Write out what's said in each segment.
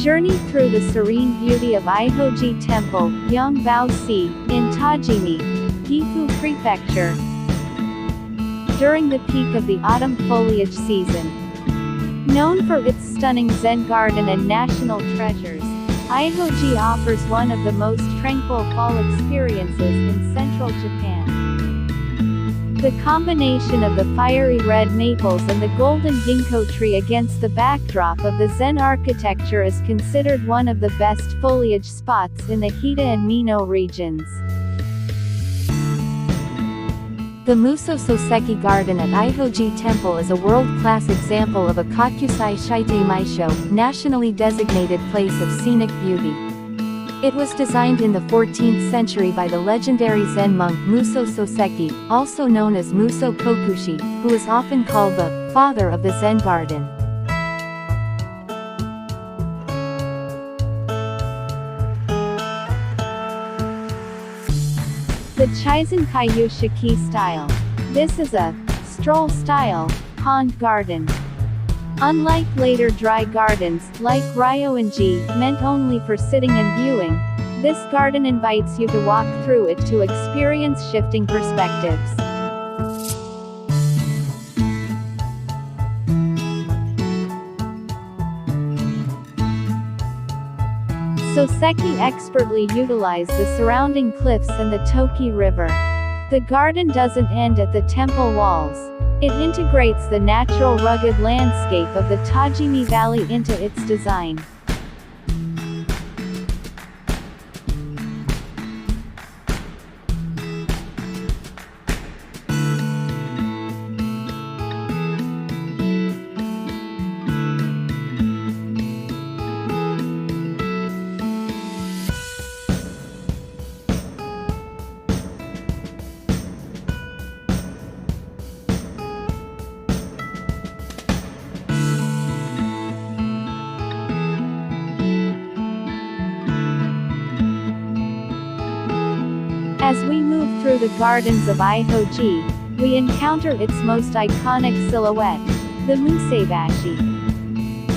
Journey through the serene beauty of Eihoji Temple, Yongbao-si, in Tajimi, Gifu Prefecture. During the peak of the autumn foliage season. Known for its stunning Zen garden and national treasures, Eihoji offers one of the most tranquil fall experiences in central Japan. The combination of the fiery red maples and the golden ginkgo tree against the backdrop of the Zen architecture is considered one of the best foliage spots in the Hita and Mino regions. The Muso Soseki Garden at Eihoji Temple is a world-class example of a Kokeizan Eihoji, nationally designated place of scenic beauty. It was designed in the 14th century by the legendary Zen monk Muso Soseki, also known as Muso Kokushi, who is often called the father of the Zen garden. The Kokeizan Eihoji style. This is a stroll-style pond garden. Unlike later dry gardens, like Ryoanji, meant only for sitting and viewing, this garden invites you to walk through it to experience shifting perspectives. Soseki expertly utilized the surrounding cliffs and the Toki River. The garden doesn't end at the temple walls. It integrates the natural rugged landscape of the Tajimi Valley into its design. As we move through the gardens of Eihoji, we encounter its most iconic silhouette, the Museibashi.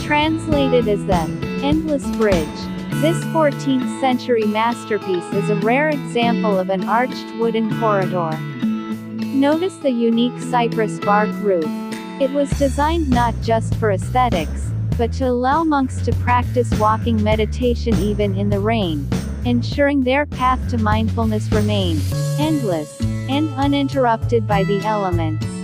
Translated as the Endless Bridge, this 14th century masterpiece is a rare example of an arched wooden corridor. Notice the unique cypress bark roof. It was designed not just for aesthetics, but to allow monks to practice walking meditation even in the rain, ensuring their path to mindfulness remained endless and uninterrupted by the elements.